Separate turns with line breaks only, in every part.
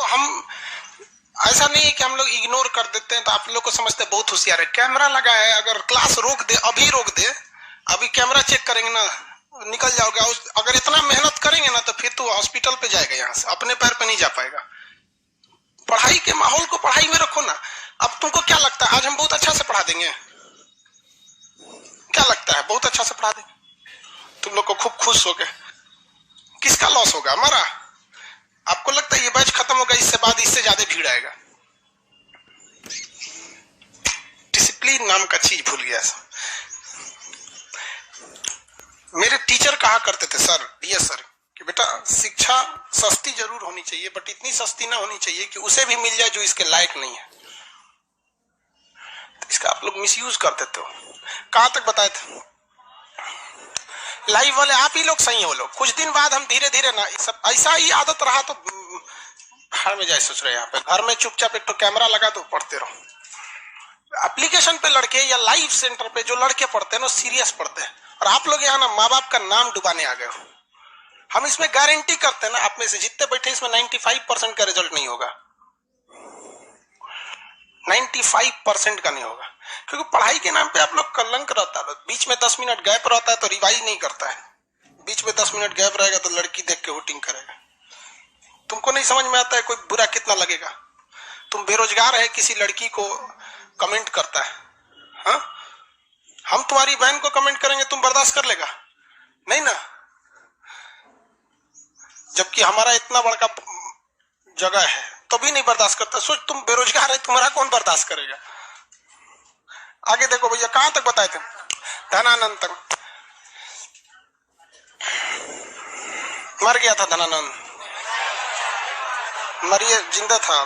देखो हम ऐसा नहीं है कि हम लोग इग्नोर कर देते हैं, तो आप लोग को समझते हैं बहुत होशियार है। कैमरा लगा है, अगर क्लास रोक दे, अभी रोक दे, अभी कैमरा चेक करेंगे ना, निकल जाओगे। अगर इतना मेहनत करेंगे ना तो फिर तो हॉस्पिटल पे जाएगा, यहाँ से अपने पैर पे नहीं जा पाएगा। पढ़ाई के माहौल को पढ़ाई में रखो ना। अब तुमको क्या लगता है आज हम बहुत अच्छा से पढ़ा देंगे? क्या लगता है बहुत अच्छा से पढ़ा देंगे? तुम लोग को खूब खुश हो गए, किसका लॉस होगा? हमारा। आपको लगता है ये बैच खत्म होगा, इससे बाद इससे ज्यादा भीड़ आएगा? डिसिप्लिन नाम का चीज भूल गया। मेरे टीचर कहा करते थे, सर, डियर सर, कि बेटा शिक्षा सस्ती जरूर होनी चाहिए, बट इतनी सस्ती ना होनी चाहिए कि उसे भी मिल जाए जो इसके लायक नहीं है। तो इसका आप लोग मिसयूज कर देते हो। कहां तक बताए थे? लाइव वाले आप ही लोग सही हो। लोग कुछ दिन बाद हम धीरे धीरे ना, सब ऐसा ही आदत रहा तो घर में जाए सोच रहे। यहाँ पे घर में चुपचाप एक तो कैमरा लगा दो, पढ़ते रहो। एप्लीकेशन पे लड़के या लाइव सेंटर पे जो लड़के पढ़ते हैं ना, सीरियस पढ़ते हैं। और आप लोग यहाँ ना माँ बाप का नाम डुबाने आ गए हो। हम इसमें गारंटी करते हैं ना, आप में से जितने बैठे इसमें 95% का रिजल्ट नहीं होगा। 95% का नहीं होगा, क्योंकि पढ़ाई के नाम पे आप लोग कलंक रहता है। बीच में 10 मिनट गैप रहता है तो रिवाइज नहीं करता है। बीच में 10 मिनट गैप रहेगा तो लड़की देख के हुटिंग करेगा। तुमको नहीं समझ में आता है कोई बुरा कितना लगेगा? तुम बेरोजगार है, किसी लड़की को कमेंट करता है, हाँ? हम तुम्हारी बहन को कमेंट करेंगे, तुम बर्दाश्त कर लेगा? नहीं ना। जबकि हमारा इतना बड़ा जगह है तो भी नहीं बर्दाश्त करता। सोच, तुम बेरोजगार है, तुम्हारा कौन बर्दाश्त करेगा? आगे देखो भैया, कहां तक बताए थे? धनानंद तक। मर गया था धनानंद, मरिए जिंदा था।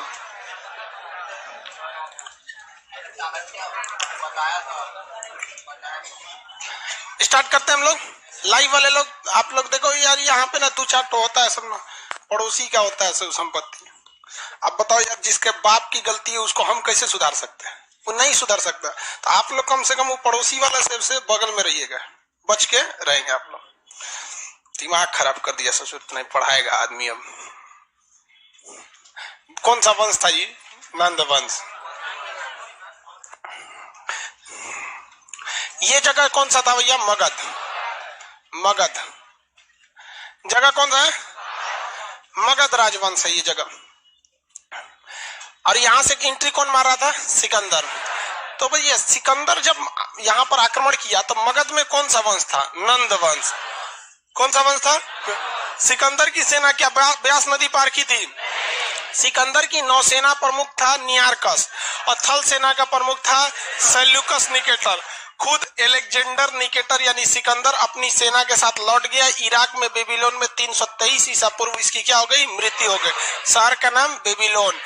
स्टार्ट करते हैं हम लोग। लाइव वाले लोग, आप लोग देखो यार, यहाँ पे ना 2-4 तो होता है सब ना, पड़ोसी का होता है सब संपत्ति। अब बताओ यार, जिसके बाप की गलती है उसको हम कैसे सुधार सकते हैं? वो नहीं सुधार सकता। तो आप लोग कम से कम वो पड़ोसी वाला से बगल में रहिएगा, बच के रहेंगे आप लोग। दिमाग खराब कर दिया, ससुर नहीं पढ़ाएगा आदमी। अब कौन सा वंश था ये? नंद वंश। ये जगह कौन सा था भैया? मगध। मगध जगह कौन सा है? मगध राजवंश है ये जगह। और यहां से एंट्री कौन मार रहा था? सिकंदर। तो भैया सिकंदर जब यहां पर आक्रमण किया तो मगध में कौन सा वंश था? नंद वंश। कौन सा वंश था? सिकंदर की सेना क्या ब्यास नदी पार की थी? सिकंदर की नौसेना प्रमुख था नियारकस, और थल सेना का प्रमुख था सेल्यूकस निकेटर। खुद एलेक्जेंडर निकेटर यानी सिकंदर अपनी सेना के साथ लौट गया। इराक में बेबीलोन में 323 ईसा पूर्व इसकी क्या हो गई? मृत्यु हो गई। शहर का नाम बेबीलोन।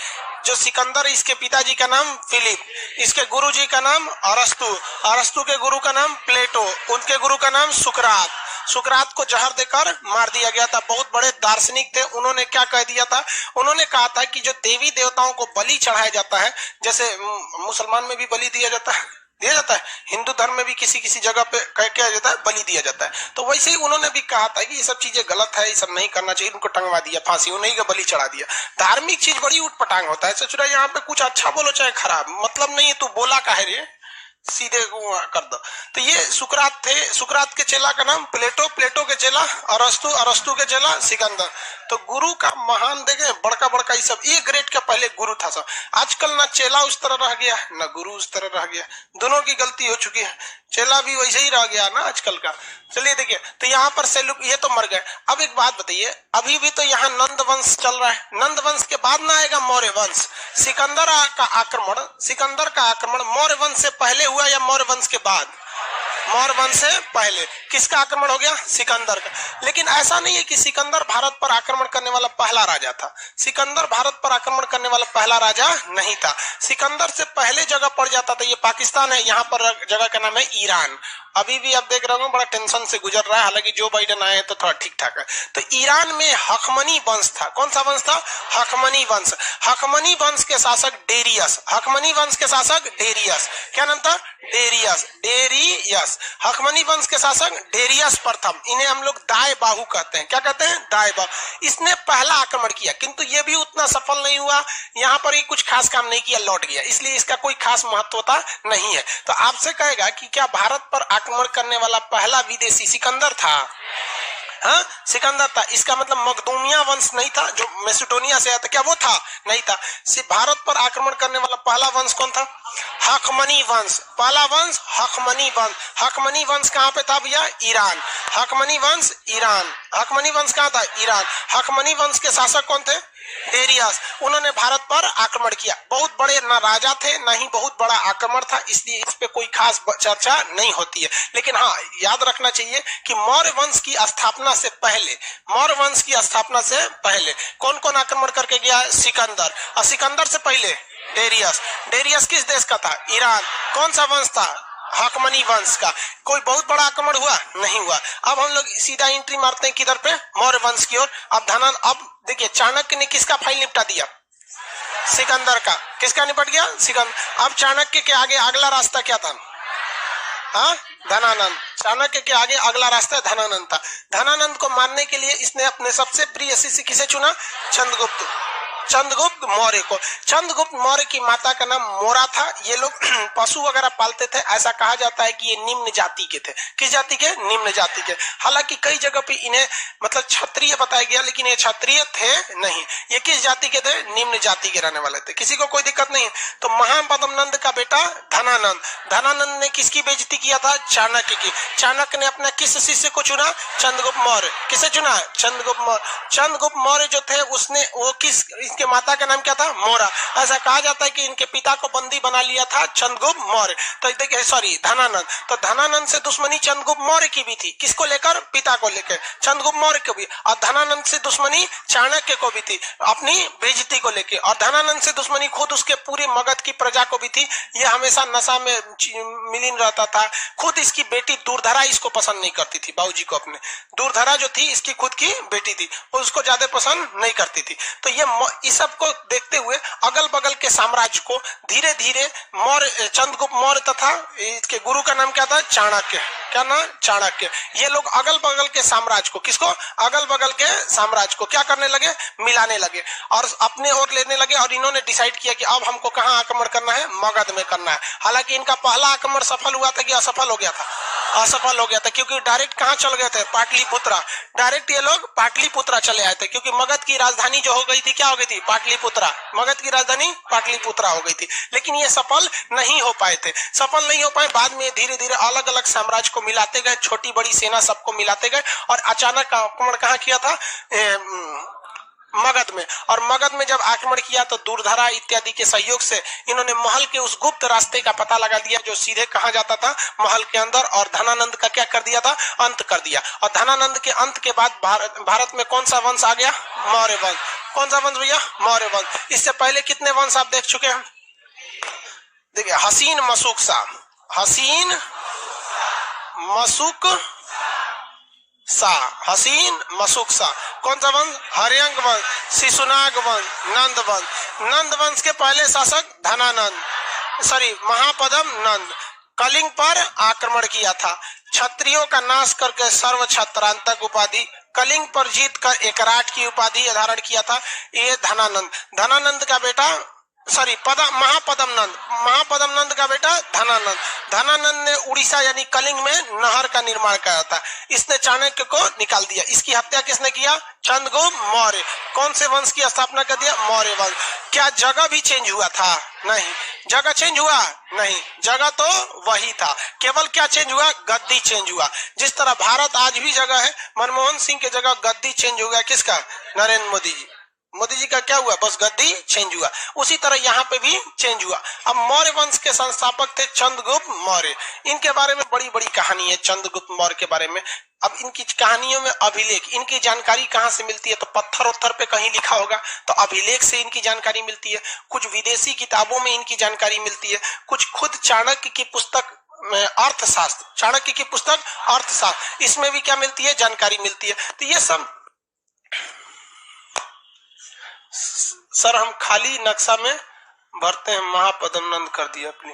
जो सिकंदर, इसके पिताजी का नाम फिलिप, इसके गुरुजी का नाम अरस्तु, अरस्तु के गुरु का नाम प्लेटो, उनके गुरु का नाम सुकरात। सुकरात को जहर देकर मार दिया गया था। बहुत बड़े दार्शनिक थे। उन्होंने क्या कह दिया था? उन्होंने कहा था कि जो देवी देवताओं को बलि चढ़ाया जाता है, जैसे मुसलमान में भी बलि दिया जाता है, हिंदू धर्म में भी किसी किसी जगह पे क्या जाता है? बलि दिया जाता है। तो वैसे ही उन्होंने भी कहा था कि ये सब चीजें गलत है, ये सब नहीं करना चाहिए। उनको टंगवा दिया फांसी, उन्हीं का बलि चढ़ा दिया। धार्मिक चीज बड़ी उठपटांग होता है। सोच रहा है यहाँ पे कुछ अच्छा बोलो चाहे खराब, मतलब नहीं है। तू बोला काहे रे, सीधे कर दो। तो ये सुकरात थे। सुकरात के चेला का नाम प्लेटो, प्लेटो के चेला अरस्तु, अरस्तु के चेला सिकंदर। तो गुरु का महान देखे बड़का बड़का ये सब, ये ग्रेड का पहले गुरु था सब। आजकल ना चेला उस तरह रह गया, ना गुरु उस तरह रह गया। दोनों की गलती हो चुकी है। चेला भी वैसे ही रह गया ना आजकल का। चलिए देखिए, तो यहाँ पर सेल्यूक ये तो मर गए। अब एक बात बताइए, अभी भी तो यहाँ नंद वंश चल रहा है। नंद वंश के बाद ना आएगा मौर्य वंश। सिकंदर का आक्रमण मौर्य वंश से पहले हुआ या मौर्य वंश के बाद? मौर्य वंश से पहले। किसका आक्रमण हो गया? सिकंदर का। लेकिन ऐसा नहीं है कि सिकंदर भारत पर आक्रमण करने वाला पहला राजा था। सिकंदर भारत पर आक्रमण करने वाला पहला राजा नहीं था। सिकंदर से पहले जगह पड़ जाता था, ये पाकिस्तान है, यहाँ पर जगह का नाम है ईरान। अभी भी आप देख रहे हो बड़ा टेंशन से गुजर रहा है, हालांकि जो बाइडेन आए तो थोड़ा ठीक ठाक है। तो ईरान में हकमनी वंश था। कौन सा वंश था? हकमनी वंश। हकमनी वंश के शासक डेरियस। हकमनी वंश के शासक डेरियस। क्या नाम था? डेरियस। डेरियस। हकमनी वंश के शासक डेरियस प्रथम। इन्हें हम लोग दाए बाहु कहते हैं। क्या कहते हैं? दाए बाहु। इसने पहला आक्रमण किया, किंतु ये भी उतना सफल सफल नहीं हुआ, यहाँ पर ही कुछ खास काम नहीं किया, लौट गया, इसलिए इसका कोई खास महत्वता नहीं है। तो आपसे कहेगा कि क्या भारत पर आक्रमण करने वाला पहला विदेशी सिकंदर था? हाँ, सिकंदर था। इसका मतलब मखदूमिया वंश नहीं था जो मैसेडोनिया से आया था, क्या वो था? नहीं था। सिर्फ भारत पर आक्रमण करने वाला पहला वंश कौन था? हखमनी वंश। पहला वंश हखमनी वंश। हखमनी वंश कहाँ पे था भैया? ईरान। हखमनी वंश ईरान। हखमनी वंश कहाँ था? ईरान। हखमनी वंश के शासक कौन थे? डेरियस। उन्होंने भारत पर आक्रमण किया। बहुत बड़े ना राजा थे, ना ही बहुत बड़ा आक्रमण था, इसलिए इस पे कोई खास चर्चा नहीं होती है। लेकिन हाँ, याद रखना चाहिए कि मौर्य वंश की स्थापना से पहले, मौर्य वंश की स्थापना से पहले कौन कौन आक्रमण करके गया? सिकंदर। और सिकंदर से पहले डेरियस। डेरियस किस देश का था? ईरान। कौन सा वंश था? हखमनी वंश का। कोई बहुत बड़ा आक्रमण हुआ? नहीं हुआ। अब हम लोग सीधा एंट्री मारते हैं किधर पे? मौर्य वंश की ओर। अब देखिए, चाणक्य ने किसका फाइल निपटा दिया? सिकंदर का। किसका निपट गया? सिकंदर। अब चाणक्य के आगे अगला रास्ता क्या था? हाँ, धनानंद। चाणक्य के आगे अगला रास्ता धनानंद था। धनानंद को मारने के लिए इसने अपने सबसे प्रिय शिष्य किसे चुना? चंद्रगुप्त। चंद्रगुप्त मौर्य को। चंद्रगुप्त मौर्य की माता का नाम मोरा था। ये लोग पशु वगैरह पालते थे। ऐसा कहा जाता है कि ये निम्न जाति के थे। किस जाति के? निम्न जाति के। हालांकि कई जगह पे इन्हें मतलब क्षत्रिय बताया गया, लेकिन ये क्षत्रिय थे नहीं। ये किस जाति के थे? निम्न जाति के रहने वाले थे। किसी को कोई दिक्कत नहीं है। तो महापद्मनंद का बेटा धनानंद। धनानंद ने किसकी बेइज्जती किया था? चाणक्य की। चाणक्य ने अपना किस शिष्य को चुना? चंद्रगुप्त मौर्य। किसे चुना? चंद्रगुप्त मौर्य। चंद्रगुप्त मौर्य जो थे उसने वो इनके माता का नाम क्या था? मोरा। ऐसा कहा जाता है कि इनके पिता को बंदी बना लिया था चंद्रगुप्त मौर्य। तो देखिए, सॉरी, धनानंद। तो धनानंद से दुश्मनी चंद्रगुप्त मौर्य की भी थी। किसको लेकर? पिता को लेकर, चंद्रगुप्त मौर्य को भी। और धनानंद से दुश्मनी चाणक्य को भी थी, अपनी बेइज्जती को लेकर। और धनानंद से दुश्मनी खुद उसके पूरे मगध की प्रजा को भी थी। ये हमेशा नशा में मिलीन रहता था। खुद इसकी बेटी दूरधरा इसको पसंद नहीं करती थी, बाबूजी को अपने। दूरधरा जो थी इसकी खुद की बेटी थी, उसको ज्यादा पसंद नहीं करती थी। तो ये इस सब को देखते हुए अगल बगल के साम्राज्य को धीरे धीरे मौर्य, चंद्रगुप्त मौर्य तथा इसके गुरु का नाम क्या था? चाणक्य। क्या नाम? चाणक्य। ये लोग अगल बगल के साम्राज्य को, किसको? अगल बगल के साम्राज्य को क्या करने लगे? मिलाने लगे और अपने ओर लेने लगे। और इन्होंने डिसाइड किया कि अब हमको कहाँ आक्रमण करना है? मगध में करना है। हालांकि इनका पहला आक्रमण सफल हुआ था कि असफल हो गया था? असफल हो गया था, क्योंकि डायरेक्ट कहाँ चल गए थे? पाटलिपुत्रा। डायरेक्ट ये लोग पाटलिपुत्रा चले आए थे, क्योंकि मगध की राजधानी जो हो गई थी, क्या हो गई थी? पाटलिपुत्रा। मगध की राजधानी पाटलिपुत्रा हो गई थी। लेकिन ये सफल नहीं हो पाए थे। सफल नहीं हो पाए। बाद में धीरे धीरे अलग अलग साम्राज्य को मिलाते गए, छोटी बड़ी सेना सबको मिलाते गए और अचानक आक्रमण कहाँ किया था? मगध में। और मगध में जब आक्रमण किया तो दूरधरा इत्यादि के सहयोग से इन्होंने महल के उस गुप्त रास्ते का पता लगा दिया जो सीधे कहाँ जाता था? महल के अंदर। और धनानंद का क्या कर दिया था? अंत कर दिया। और धनानंद के अंत के बाद भारत में कौन सा वंश आ गया? मौर्य वंश। कौन सा वंश भैया? मौर्य वंश। इससे पहले कितने वंश आप देख चुके हैं? देखिए, हसीन मशूक शाह। हसीन मशूक शाह। हसीन मशूक शाह। कौन सा वंश? हर्यंक वंश, शिशुनाग वंश, नंद वंश। नंद वंश के पहले शासक धनानंद, सॉरी, महापद्म नंद। कलिंग पर आक्रमण किया था। क्षत्रियों का नाश करके सर्व क्षत्रांतक उपाधि, कलिंग पर जीत कर एकराट की उपाधि धारण किया था ये धनानंद। धनानंद का बेटा, सॉरी, महापद्म नंद। महापद्म नंद का बेटा धनानंद। धनानंद ने उड़ीसा यानी कलिंग में नहर का निर्माण किया था। इसने चाणक्य को निकाल दिया। इसकी हत्या किसने किया? चंद्रगुप्त मौर्य। कौन से वंश की स्थापना कर दिया? मौर्य वंश। क्या जगह भी चेंज हुआ था? नहीं। जगह चेंज हुआ? नहीं। जगह तो वही था, केवल क्या चेंज हुआ? गद्दी चेंज हुआ। जिस तरह भारत आज भी जगह है, मनमोहन सिंह की जगह गद्दी चेंज हो गया। किसका? नरेंद्र मोदी जी। मोदी जी का क्या हुआ? बस गद्दी चेंज हुआ। उसी तरह यहाँ पे भी चेंज हुआ। अब मौर्य वंश के संस्थापक थे चंद्रगुप्त मौर्य। इनके बारे में बड़ी बड़ी कहानी है चंद्रगुप्त मौर्य के बारे में। अब इनकी कहानियों में अभिलेख, इनकी जानकारी कहाँ से मिलती है? तो पत्थर उत्थर पे कहीं लिखा होगा, तो अभिलेख से इनकी जानकारी मिलती है। कुछ विदेशी किताबों में इनकी जानकारी मिलती है। कुछ खुद चाणक्य की पुस्तक अर्थशास्त्र, चाणक्य की पुस्तक अर्थशास्त्र, इसमें भी क्या मिलती है? जानकारी मिलती है। तो ये सब सर हम खाली नक्शा में भरते हैं। महापद्म नंद कर दिया अपनी,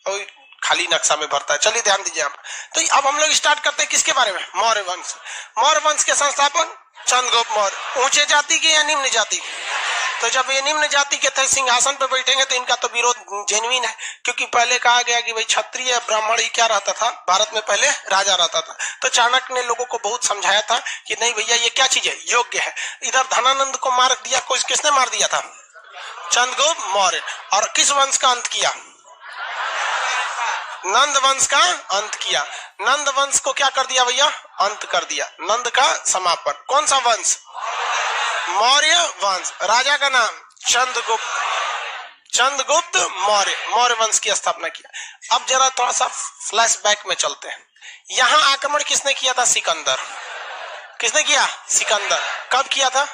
और खाली नक्शा में भरता है। चलिए ध्यान दीजिए आप। तो अब हम लोग स्टार्ट करते हैं किसके बारे में? मौर्य वंश। मौर्य वंश के संस्थापक चंद्रगुप्त मौर्य। ऊंचे जाति के या निम्न जाति? तो जब ये निम्न जाति के थे सिंहासन पे बैठेंगे तो इनका तो विरोध जेन्युइन है, क्योंकि पहले कहा गया कि भाई क्षत्रिय ब्राह्मण ही क्या रहता था भारत में, पहले राजा रहता था। तो चाणक्य ने लोगों को बहुत समझाया था कि नहीं भैया ये क्या चीज है, योग्य है। इधर धनानंद को मार दिया, किसने मार दिया था? चंद्रगुप्त मौर्य। और किस वंश का अंत किया? नंद वंश का अंत किया। नंद वंश को क्या कर दिया भैया? अंत कर दिया। नंद का समापन। कौन सा वंश? मौर्य वंश। राजा का नाम चंद्रगुप्त। चंद्रगुप्त मौर्य, मौर्य वंश की स्थापना किया। अब जरा थोड़ा सा फ्लैशबैक में चलते हैं। यहाँ आक्रमण किसने किया था? सिकंदर। किसने किया? सिकंदर। कब किया था?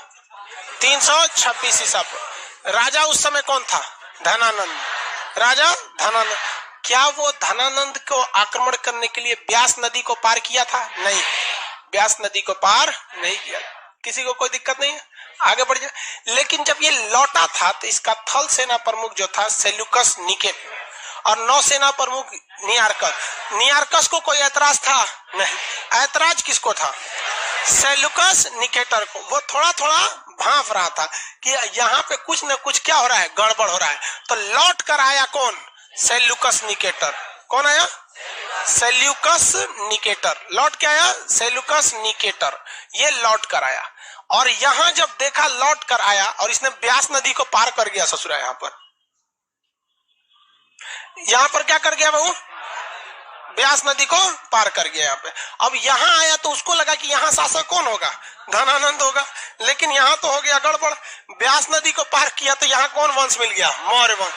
326 ईसा पर। राजा उस समय कौन था? धनानंद। राजा धनानंद। क्या वो धनानंद को आक्रमण करने के लिए ब्यास नदी को पार किया था? नहीं, ब्यास नदी को पार नहीं किया। किसी को कोई दिक्कत नहीं है, आगे बढ़ जाए। लेकिन जब ये लौटा था तो इसका थल सेना प्रमुख जो था सेल्यूकस निकेटर और नौसेना प्रमुख नियारकस। नियारकस को कोई ऐतराज था? नहीं। ऐतराज किसको था? सेल्यूकस निकेटर को। वो थोड़ा थोड़ा भांप रहा था कि यहाँ पे कुछ न कुछ क्या हो रहा है, गड़बड़ हो रहा है। तो लौट कर आया कौन? Seleucus Nicator. कौन आया? Seleucus Nicator. लौट के आया सेल्यूकस निकेटर। ये लौट कर आया और यहां जब देखा लौट कर आया और इसने ब्यास नदी को पार कर गया ससुरा। यहां पर क्या कर गया बहू? ब्यास नदी को पार कर गया यहाँ पे। अब यहाँ आया तो उसको लगा कि यहाँ शासक कौन होगा? धनानंद होगा। लेकिन यहाँ तो हो गया गड़बड़। ब्यास नदी को पार किया तो यहाँ कौन वंश मिल गया? मौर्य वंश।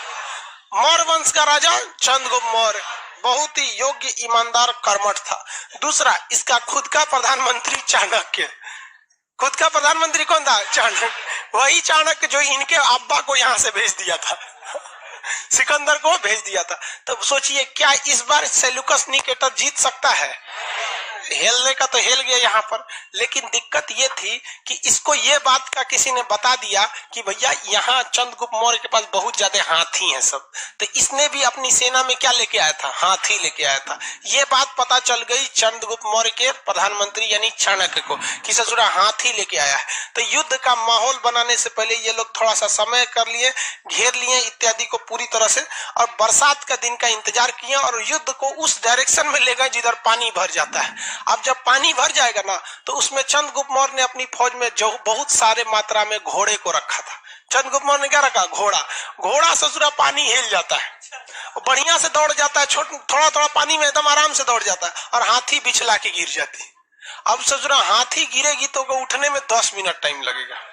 मौर्य वंश का राजा चंद्रगुप्त मौर्य बहुत ही योग्य, ईमानदार, कर्मठ था। दूसरा, इसका खुद का प्रधानमंत्री चाणक्य। खुद का प्रधानमंत्री कौन था? चाणक्य। वही चाणक्य जो इनके अब्बा को यहाँ से भेज दिया था, सिकंदर को भेज दिया था। तो सोचिए क्या इस बार सेल्यूकस निकेटर जीत सकता है? हेलने का तो हेल गया यहाँ पर। लेकिन दिक्कत ये थी कि इसको ये बात का किसी ने बता दिया कि भैया यहाँ चंद्रगुप्त मौर्य के पास बहुत ज्यादा हाथी हैं सब। तो इसने भी अपनी सेना में क्या लेके आया था? हाथी लेके आया था। ये बात पता चल गई चंद्रगुप्त मौर्य के प्रधानमंत्री यानी चाणक्य को कि ससुरा हाथी लेके आया है। तो युद्ध का माहौल बनाने से पहले ये लोग थोड़ा सा समय कर लिए, घेर लिए इत्यादि को पूरी तरह से, और बरसात का दिन का इंतजार किया और युद्ध को उस डायरेक्शन में ले गए जिधर पानी भर जाता है। अब जब पानी भर जाएगा ना तो उसमें चंद्रगुप्त मौर्य ने अपनी फौज में जो बहुत सारे मात्रा में घोड़े को रखा था। चंद्रगुप्त मौर्य ने क्या रखा? घोड़ा। घोड़ा ससुरा पानी हिल जाता है, बढ़िया से दौड़ जाता है, थोड़ा थोड़ा पानी में एकदम आराम से दौड़ जाता है, और हाथी बिछला के गिर जाती। अब ससुरा हाथी गिरेगी तो उठने में 10 मिनट टाइम लगेगा।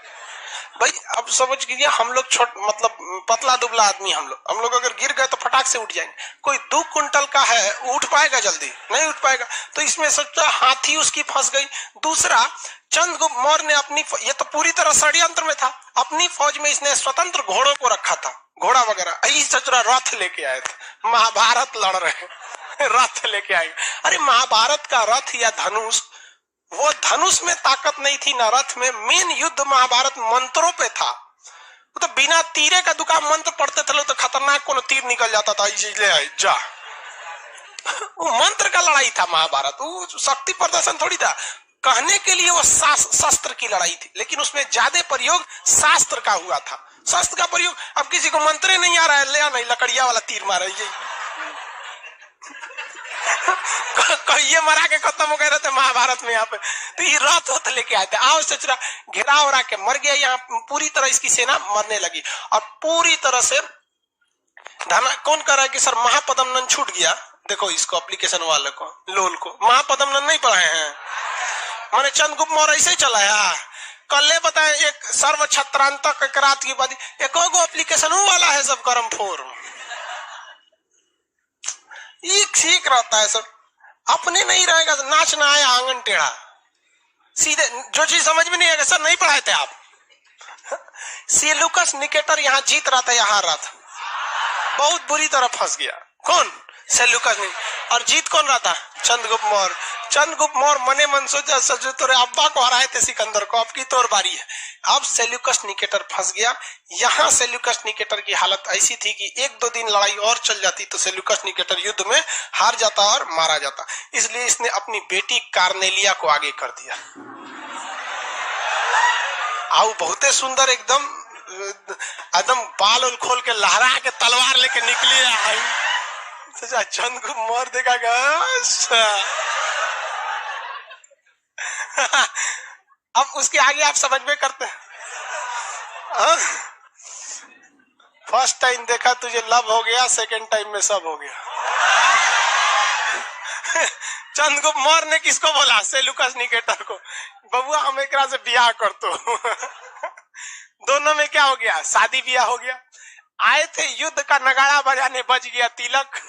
भाई अब समझ लीजिए हम लोग मतलब पतला दुबला आदमी, हम लोग अगर गिर गए तो फटाक से उठ जाएंगे। कोई 2 कुंटल का है, उठ पाएगा? जल्दी नहीं उठ पाएगा। तो इसमें सोचा हाथी उसकी फंस गई। दूसरा, चंद्रगुप्त मौर्य ने अपनी, ये तो पूरी तरह षड्यंत्र में था, अपनी फौज में इसने स्वतंत्र घोड़ों को रखा था, घोड़ा वगैरह। सचुरा रथ लेके आए थे, महाभारत लड़ रहे रथ लेके आए। अरे महाभारत का रथ या धनुष, वो धनुष में ताकत नहीं थी ना रथ में। मेन युद्ध महाभारत मंत्रों पे था। वो तो बिना तीरे का दुकान मंत्र पढ़ते थे लोग तो खतरनाक को तीर निकल जाता था, ले आए जा। वो मंत्र का लड़ाई था महाभारत, वो शक्ति प्रदर्शन थोड़ी था। कहने के लिए वो शस्त्र की लड़ाई थी, लेकिन उसमें ज्यादा प्रयोग शास्त्र का हुआ था। शस्त्र का प्रयोग, अब किसी को मंत्र नहीं आ रहा है, ले आ नहीं लकड़िया वाला तीर मारा ये मरा के खत्म हो गए रहते महाभारत में। यहाँ पे तो ये रथ लेके आए थे। आओ सचरा घेरा उड़ा के मर गया। यहाँ पूरी तरह इसकी सेना मरने लगी और पूरी तरह से कौन कर रहा है कि सर महापद्मनंद छूट गया। देखो इसको एप्लीकेशन वाले को, लोल को महापद्मनंद नहीं पढ़ाए हैं, मैंने चंद्रगुप्त मौर्य ऐसे चलाया। कल बताए एक सर्व छत्रांतक रात की बात, एक एप्लीकेशन वाला है सब कर्म फोर ठीक रहता है सब। अपने नहीं रहेगा नाच ना आया आंगन टेढ़ा, सीधे जो चीज समझ में नहीं आएगा। सर नहीं पढ़ाए थे आप। सेल्यूकस निकेटर यहाँ जीत रहा था, यहाँ रहा था, बहुत बुरी तरह फंस गया। कौन? Seleucus Nicator. और जीत कौन रहा था? चंद्रगुप्त मौर्य। चंद्रगुप्त मौर्य मने मन सोचा सचो तोरे अब्बा को हराए थे सिकंदर को, अब की तोर बारी है। अब सेल्यूकस निकेटर फंस गया। यहाँ सेल्यूकस निकेटर की हालत ऐसी थी कि 1-2 दिन लड़ाई और चल जाती तो सेल्यूकस निकेटर युद्ध में हार जाता और मारा जाता। इसलिए इसने अपनी बेटी कार्नेलिया को आगे कर दिया। आओ बहुते सुंदर एकदम एकदम बाल उल खोल के लहरा के तलवार लेके निकली आई। सोचा चंद को मार देगा अब उसके आगे आप समझ में करते हैं। फर्स्ट टाइम देखा तुझे लव हो गया, सेकंड टाइम में सब हो गया। चंद्रगुप्त मौर्य ने किसको बोला? सेल्यूकस निकेटर को, बबुआ हम एक से ब्याह कर दो। दोनों में क्या हो गया? शादी ब्याह हो गया। आए थे युद्ध का नगाड़ा बजाने, बज गया तिलक।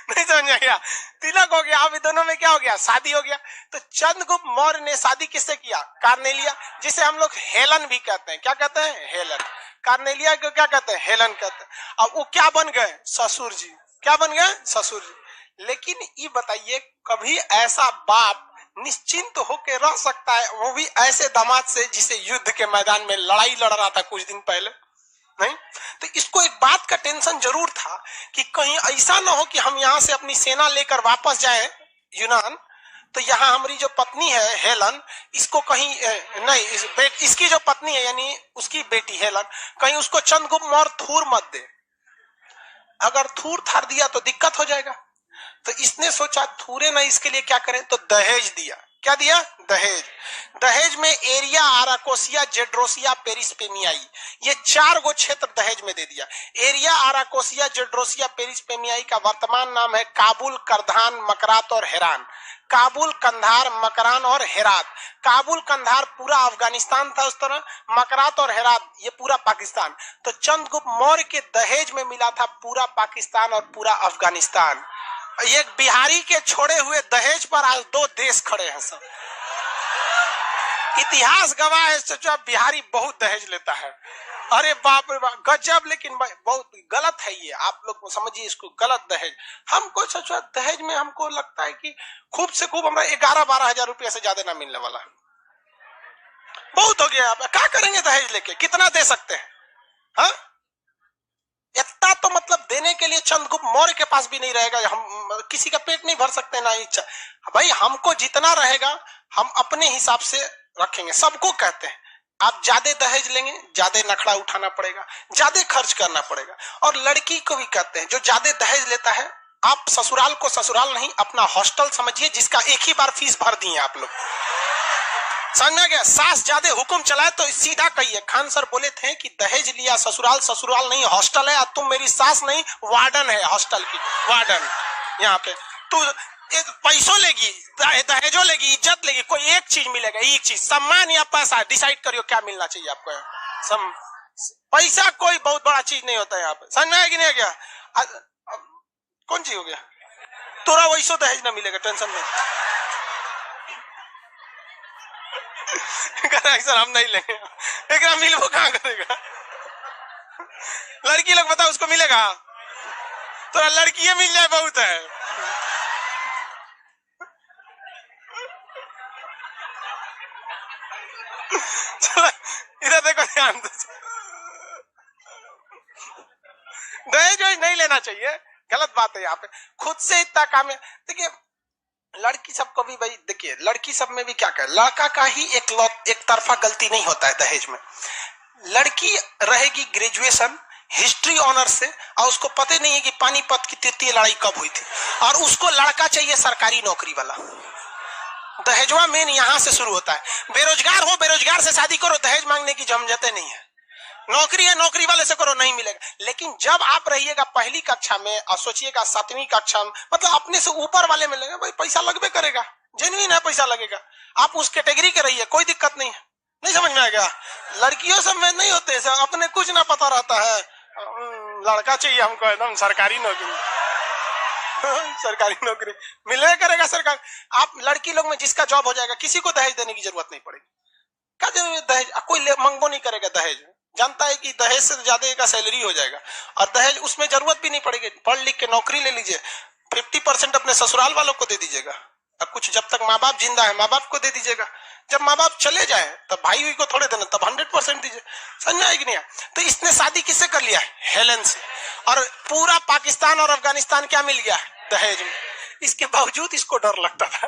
नहीं समझ गया? तिलक हो गया। अभी दोनों में क्या हो गया? शादी हो गया। तो चंद्रगुप्त मौर्य ने शादी किससे किया? कार्नेलिया, जिसे हम लोग हेलन भी कहते हैं। क्या कहते हैं? हेलन। कार्नेलिया को क्या कहते हैं? हेलन कहते हैं। अब वो क्या बन गए? ससुर जी। क्या बन गए? ससुर जी। लेकिन ये बताइए, कभी ऐसा बाप निश्चिंत होकर रह सकता है, वो भी ऐसे दामाद से जिसे युद्ध के मैदान में लड़ाई लड़ रहा था कुछ दिन पहले? नहीं। तो इसको एक बात का टेंशन जरूर था कि कहीं ऐसा ना हो कि हम यहाँ से अपनी सेना लेकर वापस जाएं यूनान, तो यहाँ हमारी जो पत्नी है हेलन, इसको कहीं नहीं, इसकी जो पत्नी है यानी उसकी बेटी हेलन, कहीं उसको चंद्रगुप्त मौर्य थूर मत दे। अगर थूर थार दिया तो दिक्कत हो जाएगा। तो इसने सोचा थूरे ना, इसके लिए क्या करें? तो दहेज दिया। क्या दिया? दहेज। दहेज में एरिया, आराकोसिया, जेड्रोसिया, पेरिस्पेमियाई, ये 4 गो क्षेत्र दहेज में दे दिया। एरिया, आराकोसिया, जेड्रोसिया, पेरिस्पेमियाई का वर्तमान नाम है काबुल, करधान, मकरात और हेरान। काबुल, कंधार, मकरान और हेरात। काबुल, कंधार पूरा अफगानिस्तान था उस तरह, मकरात और हेरात ये पूरा पाकिस्तान। तो चंद्रगुप्त मौर्य के दहेज में मिला था पूरा पाकिस्तान और पूरा अफगानिस्तान। एक बिहारी के छोड़े हुए दहेज पर आज 2 देश खड़े हैं सब। इतिहास गवाह है, सोचा बिहारी बहुत दहेज लेता है। अरे बाप रे बाप, गजब। लेकिन बहुत गलत है ये, आप लोग समझिए इसको गलत। दहेज हमको सोचा, दहेज में हमको लगता है कि खूब से खूब हमारा 11-12 हजार रुपया से ज्यादा ना मिलने वाला, बहुत हो गया। क्या करेंगे दहेज लेके? कितना दे सकते हैं? हाँ, इतना तो मतलब देने के लिए चंद्रगुप्त मौर्य के पास भी नहीं रहेगा। हम किसी का पेट नहीं भर सकते ना इच्छा। भाई हमको जितना रहेगा हम अपने हिसाब से रखेंगे। सबको कहते हैं आप ज्यादा दहेज लेंगे, ज्यादा नखड़ा उठाना पड़ेगा, ज्यादा खर्च करना पड़ेगा। और लड़की को भी कहते हैं जो ज्यादा दहेज लेता है, आप ससुराल को ससुराल नहीं अपना हॉस्टल समझिए, जिसका एक ही बार फीस भर दिए आप लोग। समझ में गया? सास ज्यादा हुक्म चलाए तो सीधा कहिए। खान सर बोले थे कि दहेज लिया ससुराल, ससुराल नहीं हॉस्टल है, तुम मेरी सास नहीं वार्डन है, हॉस्टल की वार्डन। यहाँ पे तू एक पैसों लेगी, दहेजों लेगी, इज्जत लेगी, कोई एक चीज मिलेगा, एक चीज, सम्मान या पैसा। डिसाइड करियो क्या मिलना चाहिए आपको। पैसा कोई बहुत बड़ा चीज नहीं होता है यहाँ पे। समझ में आया कि नहीं? क्या कौन चीज हो गया? तोरा वैसो दहेज ना मिलेगा, टेंशन नहीं। सर हम नहीं लेंगे, एक मिलबो कहाँ करेगा? लड़की लोग बताओ उसको मिलेगा? तो लड़की मिल जाए बहुत है। चलो इधर देखो, ध्यान दो। दहेज नहीं लेना चाहिए, गलत बात है यहाँ पे। खुद से इतना काम है। देखिए लड़की सब को भी भाई, देखिए लड़की सब में भी क्या कर, लड़का का ही एक तरफा गलती नहीं होता है दहेज में। लड़की रहेगी ग्रेजुएशन हिस्ट्री ऑनर से, और उसको पता नहीं है कि पानीपत की तृतीय लड़ाई कब हुई थी, और उसको लड़का चाहिए सरकारी नौकरी वाला। दहेजवा मेन यहाँ से शुरू होता है। बेरोजगार हो, बेरोजगार से शादी करो, दहेज मांगने की झंझटें नहीं है। नौकरी है, नौकरी वाले से करो, नहीं मिलेगा। लेकिन जब आप रहिएगा पहली कक्षा में और सोचिएगा 7वीं कक्षा में, मतलब अपने से ऊपर वाले में लगेगा, भाई पैसा लगबे करेगा, जेन्युइन है, पैसा लगेगा। आप उस कैटेगरी के रहिए, कोई दिक्कत नहीं है। नहीं समझ में आएगा? लड़कियों सब में नहीं होते, अपने कुछ ना पता रहता है। लड़का चाहिए हमको एकदम सरकारी नौकरी। सरकारी नौकरी मिले करेगा सरकार। आप लड़की लोग में जिसका जॉब हो जाएगा, किसी को दहेज देने की जरूरत नहीं पड़ेगी। क्या जरूरत दहेज? कोई मंगबो नहीं करेगा दहेज, जानता है कि दहेज से ज्यादा का सैलरी हो जाएगा, और दहेज उसमें जरूरत भी नहीं पड़ेगी। पढ़ लिख के नौकरी ले लीजिए, 50% अपने ससुराल वालों को दे दीजिएगा, और कुछ जब तक माँ बाप जिंदा है माँ बाप को दे दीजिएगा। जब माँ बाप चले जाए तब भाई को थोड़े देना, तब 100% दीजिए। समझ आएगी नहीं? तो इसने शादी किससे कर लिया? हेलन से। और पूरा पाकिस्तान और अफगानिस्तान क्या मिल गया? दहेज में। इसके बावजूद इसको डर लगता था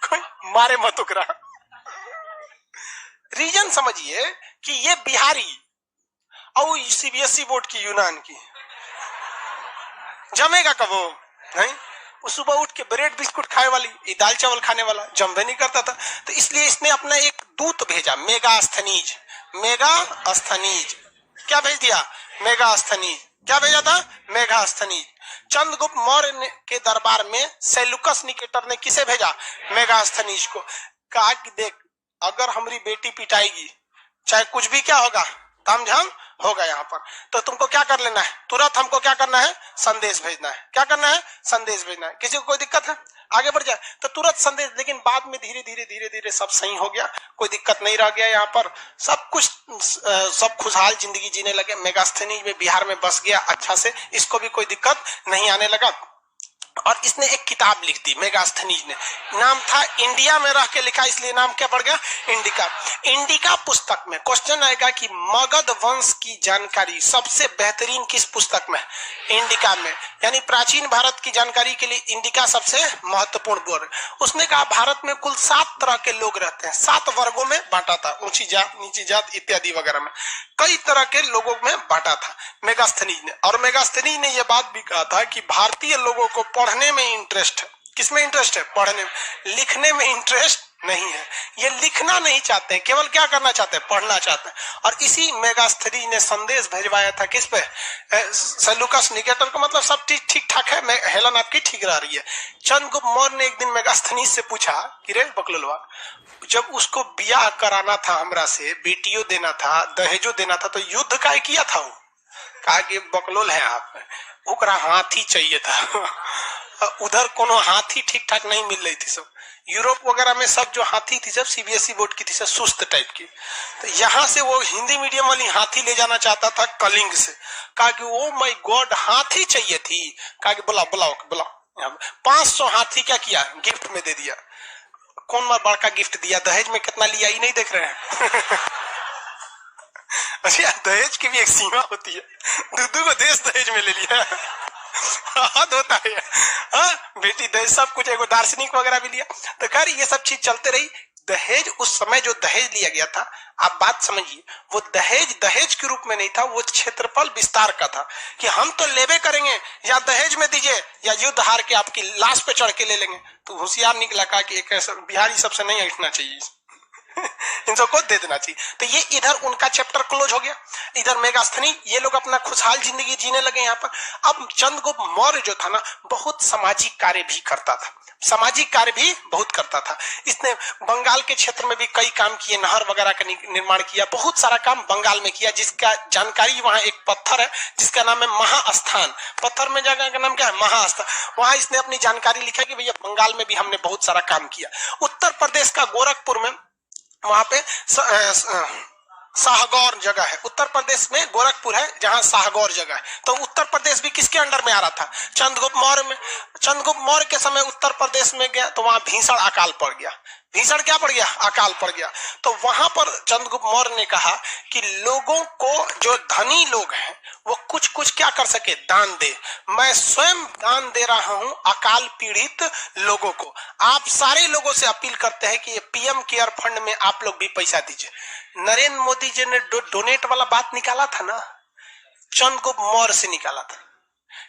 कोई मारे मत उकरा। रीजन समझिए कि ये बिहारी और सीबीएसई बोर्ड की यूनान की जमेगा कब वो? नहीं, वो सुबह उठ के ब्रेड बिस्कुट खाए वाली, ये दाल चावल खाने वाला जमवे नहीं करता था। तो इसलिए इसने अपना एक दूत भेजा, मेगास्थनीज। मेगास्थनीज क्या भेज दिया? मेगास्थनीज। क्या भेजा था? मेगास्थनीज। चंद्रगुप्त मौर्य के दरबार में सेल्यूकस निकेटर ने किसे भेजा? मेगास्थनीज को। कहा कि देख, अगर हमारी बेटी पिटाएगी, चाहे कुछ भी क्या होगा, तामझाम होगा यहाँ पर, तो तुमको क्या कर लेना है, तुरंत हमको क्या करना है? संदेश भेजना है। क्या करना है? संदेश भेजना है। किसी को कोई दिक्कत है आगे बढ़ जाए तो तुरंत संदेश। लेकिन बाद में धीरे धीरे सब सही हो गया, कोई दिक्कत नहीं रह गया, यहाँ पर सब कुछ सब खुशहाल जिंदगी जीने लगे। मेगास्थनीज में बिहार में बस गया अच्छा से, इसको भी कोई दिक्कत नहीं आने लगा। और इसने एक किताब लिख दी मेगास्थनीज ने, नाम था इंडिया में रह के लिखा, इसलिए नाम क्या पड़ गया? इंडिका। इंडिका पुस्तक में क्वेश्चन आएगा कि मगध वंश की जानकारी सबसे बेहतरीन किस पुस्तक में? इंडिका में। यानी प्राचीन भारत की जानकारी के लिए इंडिका सबसे महत्वपूर्ण बोर्ड। उसने कहा भारत में कुल 7 तरह के लोग रहते हैं, 7 वर्गों में बांटा था, ऊंची जात, नीची जात इत्यादि वगैरह में कई तरह के लोगों में बांटा था मेगास्थनीज ने। और मेगास्थनीज ने यह बात भी कहा था कि भारतीय लोगों को पढ़ने में इंटरेस्ट है। किसमें इंटरेस्ट है? पढ़ने में। लिखने में इंटरेस्ट नहीं है, ये लिखना नहीं चाहते हैं, केवल क्या करना चाहते हैं? पढ़ना चाहते हैं। और इसी मेगास्थनीज ने संदेश भिजवाया था किस पे? सेल्यूकस निकेटर को। मतलब सब चीज ठीक ठाक है, हेलन आपकी ठीक रह रही है। चंद्रगुप्त मौर्य ने एक दिन मेगास्थनीज से पूछा कि रे बकलोलवा, जब उसको ब्याह कराना था हमरा से, बेटियों देना था, दहेजो देना था, तो युद्ध काय किया था वो? कहा कि बकलोल है आप, ओकरा हाथी चाहिए था। उधर कोनो हाथी ठीक ठाक नहीं मिल रही थी, सब यूरोप वगैरह में सब जो हाथी थी सब सीबीएसई बोर्ड की थी, सब सुस्त टाइप की। तो यहाँ से वो हिंदी मीडियम वाली हाथी ले जाना चाहता था कलिंग से। कहा कि ओ माय गॉड, हाथी चाहिए थी। कहा कि बुलाओ बुलाओ बुलाओ। 500 हाथी क्या किया? गिफ्ट में दे दिया। कौन मा बड़का गिफ्ट दिया? दहेज में कितना लिया ये नहीं देख रहे हैं? अच्छा, दहेज की भी एक सीमा होती है, दूधू को देश दहेज में ले लिया। हद होता है। हाँ, बेटी दहेज सब कुछ, एक दार्शनिक वगैरह भी लिया। तो खैर ये सब चीज चलते रही। दहेज उस समय जो दहेज लिया गया था, आप बात समझिए, वो दहेज के रूप में नहीं था, वो क्षेत्रफल विस्तार का था कि हम तो लेबे करेंगे, या दहेज में दीजिए या युद्ध हार के आपकी लाश पे चढ़ के ले लेंगे। तो होशियार निकला, कहा कि एक बिहारी सबसे नहीं हटना चाहिए, इन सबको दे देना चाहिए। तो ये इधर उनका चैप्टर क्लोज हो गया। इधर मेगास्थनीज, ये लोग अपना खुशहाल जिंदगी जीने लगे यहाँ पर। अब चंद्रगुप्त मौर्य जो था ना, बहुत सामाजिक कार्य भी करता था, सामाजिक कार्य भी बहुत करता था। इसने बंगाल के क्षेत्र में भी कई काम किए, नहर वगैरह का निर्माण किया, बहुत सारा काम बंगाल में किया, जिसका जानकारी वहां एक पत्थर है जिसका नाम है महास्थान। पत्थर में जगह का नाम क्या है? महास्थान। वहां इसने अपनी जानकारी लिखा कि भैया बंगाल में भी हमने बहुत सारा काम किया। उत्तर प्रदेश का गोरखपुर में, वहां पे शाहगौर जगह है, उत्तर प्रदेश में गोरखपुर है जहां शाहगौर जगह है। तो उत्तर प्रदेश भी किसके अंडर में आ रहा था? चंद्रगुप्त मौर्य में। चंद्रगुप्त मौर्य के समय उत्तर प्रदेश में गया तो वहां भीषण अकाल पड़ गया। भीषण क्या पड़ गया? अकाल पड़ गया। तो वहां पर चंद्रगुप्त मौर्य ने कहा कि लोगों को, जो धनी लोग हैं, वो कुछ कुछ क्या कर सके? दान दे। मैं स्वयं दान दे रहा हूं अकाल पीड़ित लोगों को। आप सारे लोगों से अपील करते हैं कि ये पीएम केयर फंड में आप लोग भी पैसा दीजिए। नरेंद्र मोदी जी ने डोनेट वाला बात निकाला था ना, चंद्रगुप्त मौर्य से निकाला था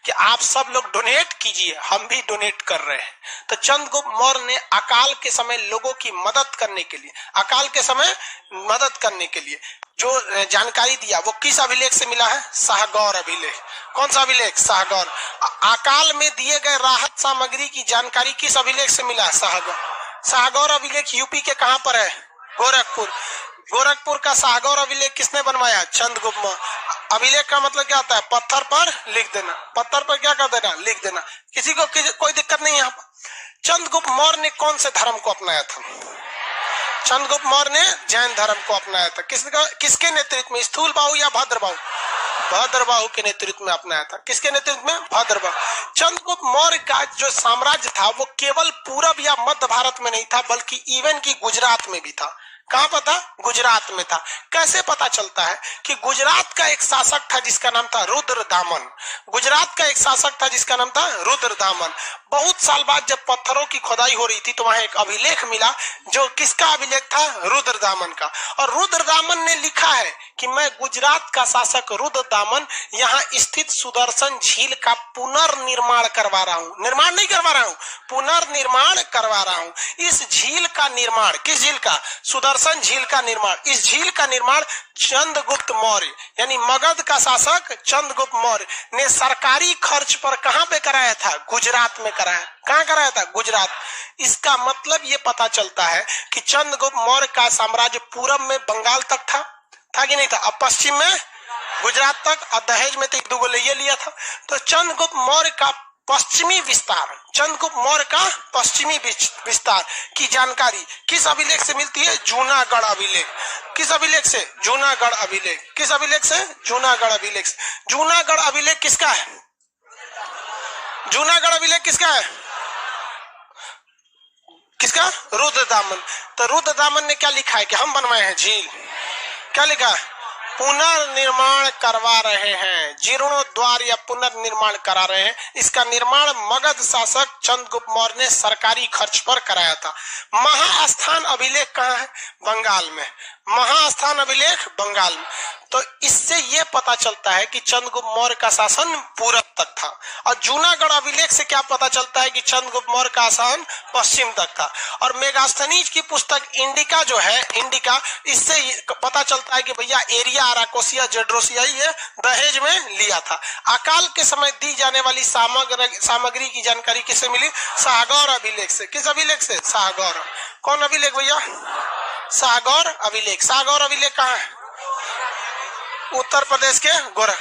कि आप सब लोग डोनेट कीजिए, हम भी डोनेट कर रहे हैं। तो चंद्रगुप्त मौर्य ने अकाल के समय लोगों की मदद करने के लिए, अकाल के समय मदद करने के लिए जो जानकारी दिया, वो किस अभिलेख से मिला है? शाहगौर अभिलेख। कौन सा अभिलेख? शाहगौर। अकाल में दिए गए राहत सामग्री की जानकारी किस अभिलेख से मिला है? शाहगौर। शाहगौर अभिलेख यूपी के कहां पर है? गोरखपुर। गोरखपुर का शाहगौर अभिलेख किसने बनवाया? चंद्रगुप्त मौर्य। अभिलेख का मतलब क्या होता है? पत्थर पर लिख देना। पत्थर पर क्या कर देना? लिख देना। किसी को कोई दिक्कत नहीं यहाँ पर। चंद्रगुप्त मौर्य ने कौन से धर्म को अपनाया था? चंद्रगुप्त मौर्य ने जैन धर्म को अपनाया था। किसके नेतृत्व में? स्थूलबाहु या भद्रबाहु? भद्रबाहु के नेतृत्व में अपनाया था। किसके नेतृत्व में? भद्रबाहु। चंद्रगुप्त मौर्य का जो साम्राज्य था वो केवल पूरब या मध्य भारत में नहीं था, बल्कि इवन की गुजरात में भी था। कहां पर था? गुजरात में था। कैसे पता चलता है कि गुजरात का एक शासक था जिसका नाम था रुद्रदामन। गुजरात का एक शासक था जिसका नाम था रुद्रदामन। बहुत साल बाद जब पत्थरों की खुदाई हो रही थी तो वहां एक अभिलेख मिला, जो किसका अभिलेख था? रुद्रदामन का। और रुद्रदामन ने लिखा है कि मैं गुजरात का शासक रुद्रदामन यहाँ स्थित सुदर्शन झील का पुनर्निर्माण करवा रहा हूँ। निर्माण नहीं करवा रहा हूँ, पुनर्निर्माण करवा रहा हूँ। इस झील का निर्माण, किस झील का? सुदर्शन झील का निर्माण। इस झील का निर्माण चंद्रगुप्त मौर्य यानी मगध का शासक चंद्रगुप्त मौर्य ने सरकारी खर्च पर कहां पे कराया था? गुजरात में कराया। कहां कराया था? गुजरात। इसका मतलब ये पता चलता है कि चंद्रगुप्त मौर्य का साम्राज्य पूरब में बंगाल तक था कि नहीं था? अब पश्चिम में गुजरात तक, और दहेज में तो एक दो ले लिया था। तो चंद्रगुप्त मौर्य का पश्चिमी विस्तार, चंद्रगुप्त मौर्य का पश्चिमी विस्तार की जानकारी किस अभिलेख से मिलती है? जूनागढ़ अभिलेख। किस अभिलेख से? जूनागढ़ अभिलेख। किस अभिलेख से? जूनागढ़ अभिलेख से। जूनागढ़ अभिलेख किसका है? जूनागढ़ अभिलेख किसका है? किसका? रुद्रदामन। तो रुद्रदामन ने क्या लिखा है कि हम बनवाए हैं झील? क्या लिखा है? पुनर्निर्माण करवा रहे हैं, जीर्णोद्वार या पुनर्निर्माण करा रहे हैं। इसका निर्माण मगध शासक चंद्रगुप्त मौर्य ने सरकारी खर्च पर कराया था। महास्थान अभिलेख कहाँ है? बंगाल में। महास्थान अभिलेख बंगाल में। तो इससे यह पता चलता है कि चंद्रगुप्त मौर्य का शासन पूरब तक था। और जूनागढ़ अभिलेख से क्या पता चलता है कि चंद्रगुप्त मौर्य का शासन पश्चिम तक था। और मेगास्थनीज की पुस्तक इंडिका जो है, इंडिका, इससे पता चलता है कि भैया एरिया आराकोसिया जेड्रोसिया ये दहेज में लिया था। अकाल के समय दी जाने वाली सामग्री की जानकारी किससे मिली? शाहगौर अभिलेख से। किस अभिलेख से? शाहगौर। कौन अभिलेख भैया? शाहगौर अभिलेख। शाहगौर अभिलेख कहाँ है? उत्तर प्रदेश के गोरख।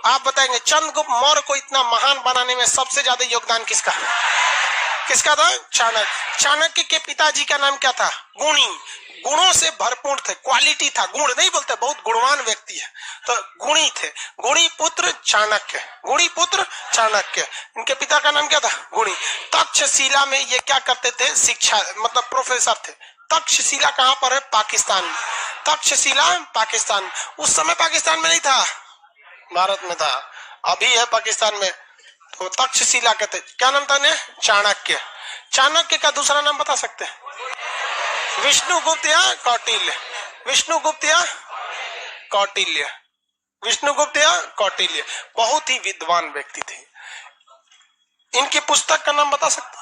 आप बताएंगे चंद्रगुप्त मौर्य को इतना महान बनाने में सबसे ज्यादा योगदान किसका? किसका था? चाणक्य। चाणक्य के पिताजी का नाम क्या था? गुणी। गुणों से भरपूर थे, क्वालिटी था, गुण नहीं बोलते, बहुत गुणवान व्यक्ति है, तो गुणी थे। गुणी पुत्र चाणक्य। गुणी पुत्र चाणक्य। इनके पिता का नाम क्या था? गुणी। तक्षशिला में ये क्या करते थे? शिक्षा, मतलब प्रोफेसर थे। तक्षशिला कहां पर है? पाकिस्तान में। तक्षशिला पाकिस्तान। उस समय पाकिस्तान में नहीं था, भारत में था। अभी है पाकिस्तान में। तो तक्षशिला कहते। क्या नाम था? चाणक्य। चाणक्य का दूसरा नाम बता सकते हैं? विष्णुगुप्त या कौटिल्य। विष्णुगुप्त या कौटिल्य। विष्णुगुप्त या कौटिल्य। बहुत ही विद्वान व्यक्ति थे। इनकी पुस्तक का नाम बता सकते?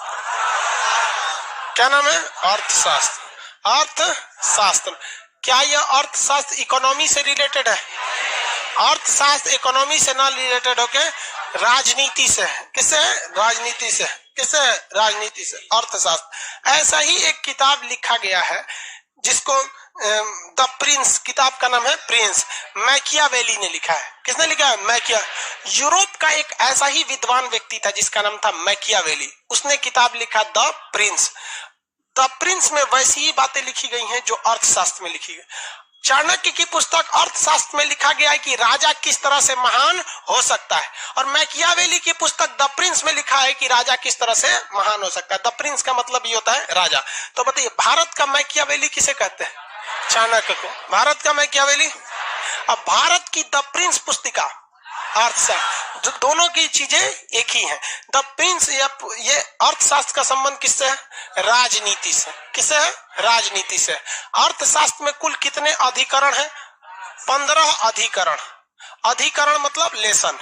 क्या नाम है? अर्थशास्त्र। अर्थशास्त्र। क्या यह अर्थशास्त्र इकोनॉमी से रिलेटेड है? अर्थशास्त्र इकोनॉमी से ना रिलेटेड होके राजनीति से है। किससे? राजनीति से। किससे? राजनीति से। अर्थशास्त्र। ऐसा ही एक किताब लिखा गया है जिसको द प्रिंस, किताब का नाम है प्रिंस, मैकियावेली ने लिखा है। किसने लिखा है? मैकिया। यूरोप का एक ऐसा ही विद्वान व्यक्ति था जिसका नाम था मैकियावेली। उसने किताब लिखा द प्रिंस। द प्रिंस में वैसी ही बातें लिखी गई हैं जो अर्थशास्त्र में लिखी गई। चाणक्य की पुस्तक अर्थशास्त्र में लिखा गया है कि राजा किस तरह से महान हो सकता है, और मैकियावेली की पुस्तक द प्रिंस में लिखा है कि राजा किस तरह से महान हो सकता है। द प्रिंस का मतलब ये होता है राजा। तो बताइए भारत का मैकियावेली किसे कहते हैं? चाणक्य को। भारत का मैकियावेली। अब भारत की द प्रिंस पुस्तिका अर्थशास्त्र, दोनों की चीजें एक ही हैं। द प्रिंस ये अर्थशास्त्र का संबंध किससे है? राजनीति से। किससे है? राजनीति से। अर्थशास्त्र में कुल कितने अधिकरण हैं? 15 अधिकरण। अधिकरण मतलब लेसन।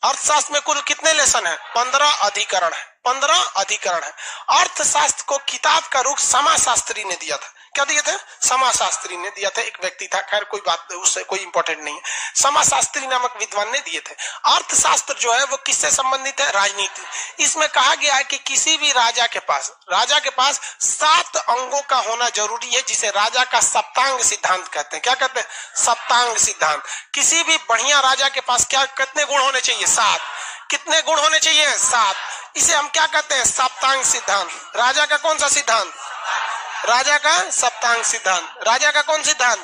अर्थशास्त्र में कुल कितने लेसन है? 15 अधिकरण है। 15 अधिकरण है। अर्थशास्त्र को किताब का रूप समाजशास्त्री ने दिया था। क्या दिए थे? समाजशास्त्री ने दिया था। एक व्यक्ति था, खैर कोई बात, उससे कोई इंपॉर्टेंट नहीं है। समाजशास्त्री नामक विद्वान ने दिए थे। अर्थशास्त्र जो है वो किससे संबंधित है? राजनीति। इसमें कहा गया है कि किसी भी राजा के पास 7 अंगों का होना जरूरी है, जिसे राजा का सप्तांग सिद्धांत कहते हैं। क्या कहते हैं? सप्तांग सिद्धांत। किसी भी बढ़िया राजा के पास क्या कितने गुण होने चाहिए? 7। कितने गुण होने चाहिए? 7। इसे हम क्या कहते हैं? सप्तांग सिद्धांत। राजा का कौन सा सिद्धांत? राजा का सप्तांग सिद्धांत। राजा का कौन सिद्धांत?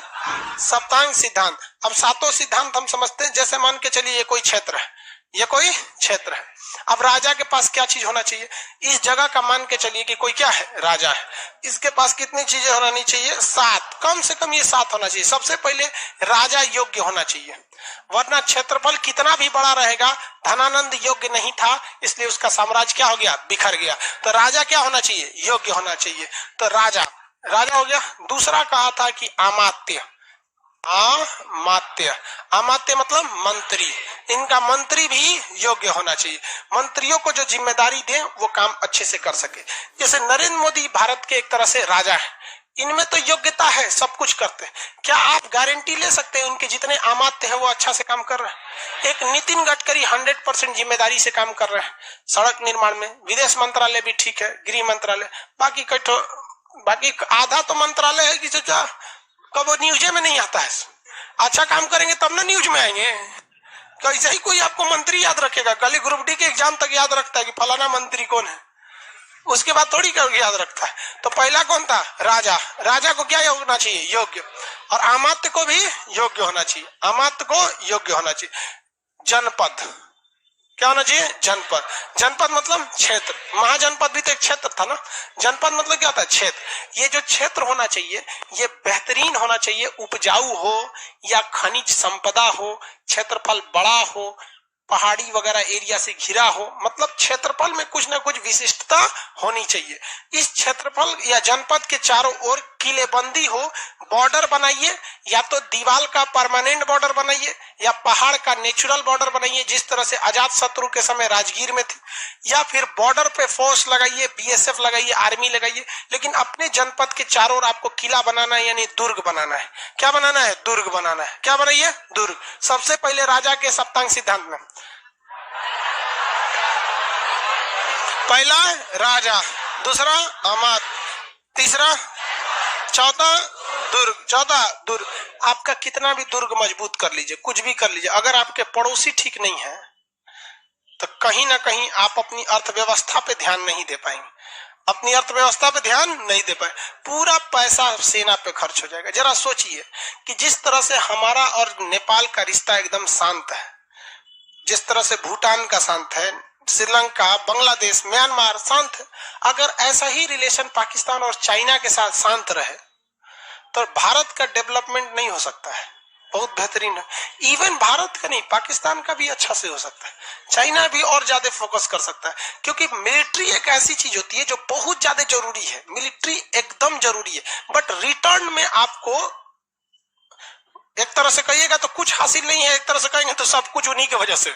सप्तांग सिद्धांत। अब 7 सिद्धांत हम समझते हैं। जैसे मान के चलिए ये कोई क्षेत्र है, ये कोई क्षेत्र है। अब राजा के पास क्या चीज होना चाहिए? इस जगह का मान के चलिए कि कोई क्या है? राजा है। इसके पास कितनी चीजें होनी चाहिए? 7, कम से कम ये 7 होना चाहिए। सबसे पहले राजा योग्य होना चाहिए, वरना क्षेत्रफल कितना भी बड़ा रहेगा, धनानंद योग्य नहीं था, इसलिए उसका साम्राज्य क्या हो गया? बिखर गया। तो राजा क्या होना चाहिए? योग्य होना चाहिए। तो राजा हो गया। दूसरा कहा था कि अमात्य। अमात्य, अमात्य मतलब मंत्री। इनका मंत्री भी योग्य होना चाहिए, मंत्रियों को जो जिम्मेदारी दे वो काम अच्छे से कर सके। जैसे नरेंद्र मोदी भारत के एक तरह से राजा है, इनमें तो योग्यता है, सब कुछ करते हैं। क्या आप गारंटी ले सकते हैं उनके जितने अमात्य हैं वो अच्छा से काम कर रहे हैं? एक नितिन गडकरी 100% जिम्मेदारी से काम कर रहे हैं सड़क निर्माण में। विदेश मंत्रालय भी ठीक है, गृह मंत्रालय, बाकी आधा तो मंत्रालय है कि जो कब न्यूज में नहीं आता है। अच्छा काम करेंगे तब ना न्यूज में आएंगे। कैसे ही कोई आपको मंत्री याद रखेगा? कल ग्रुप डी के एग्जाम तक याद रखता है कि फलाना मंत्री कौन है, उसके बाद थोड़ी करके याद रखता है। तो पहला कौन था? राजा। राजा को क्या होना चाहिए? योग्य। और अमात्य को भी योग्य होना चाहिए, अमात्य को योग्य होना चाहिए। जनपद क्या होना चाहिए? जनपद। जनपद मतलब क्षेत्र। महाजनपद भी तो एक क्षेत्र था ना। जनपद मतलब क्या होता है? क्षेत्र। ये जो क्षेत्र होना चाहिए ये बेहतरीन होना चाहिए, उपजाऊ हो या खनिज संपदा हो, क्षेत्रफल बड़ा हो, पहाड़ी वगैरह एरिया से घिरा हो, मतलब क्षेत्रफल में कुछ ना कुछ विशिष्टता होनी चाहिए। इस क्षेत्रफल या जनपद के चारों ओर किलेबंदी हो, बॉर्डर बनाइए, या तो दीवार का परमानेंट बॉर्डर बनाइए या पहाड़ का नेचुरल बॉर्डर बनाइए, जिस तरह से अजात शत्रु के समय राजगीर में थी, या फिर बॉर्डर पे फोर्स लगाइए, बीएसएफ लगाइए, आर्मी लगाइए, लेकिन अपने जनपद के चारों ओर आपको किला बनाना है, यानी दुर्ग बनाना है। क्या बनाना है? दुर्ग बनाना है। क्या बनाइए? दुर्ग। सबसे पहले राजा के सप्तांग सिद्धांत में पहला राजा, दूसरा अमात्य, तीसरा, चौथा दुर्ग। आपका कितना भी दुर्ग मजबूत कर लीजिए, कुछ भी कर लीजिए, अगर आपके पड़ोसी ठीक नहीं है तो कहीं ना कहीं आप अपनी अर्थव्यवस्था पे ध्यान नहीं दे पाएंगे, अपनी अर्थव्यवस्था पे ध्यान नहीं दे पाए, पूरा पैसा सेना पे खर्च हो जाएगा। जरा सोचिए कि जिस तरह से हमारा और नेपाल का रिश्ता एकदम शांत है, जिस तरह से भूटान का शांत है, श्रीलंका, बांग्लादेश, म्यांमार शांत है, अगर ऐसा ही रिलेशन पाकिस्तान और चाइना के साथ शांत रहे तो भारत का डेवलपमेंट नहीं हो सकता है, बहुत बेहतरीन है। इवन भारत का नहीं, पाकिस्तान का भी अच्छा से हो सकता है, चाइना भी और ज्यादा फोकस कर सकता है, क्योंकि मिलिट्री एक ऐसी चीज होती है जो बहुत ज्यादा जरूरी है। मिलिट्री एकदम जरूरी है, बट रिटर्न में आपको एक तरह से कहिएगा तो कुछ हासिल नहीं है, एक तरह से कहेंगे तो सब कुछ उन्हीं की वजह से।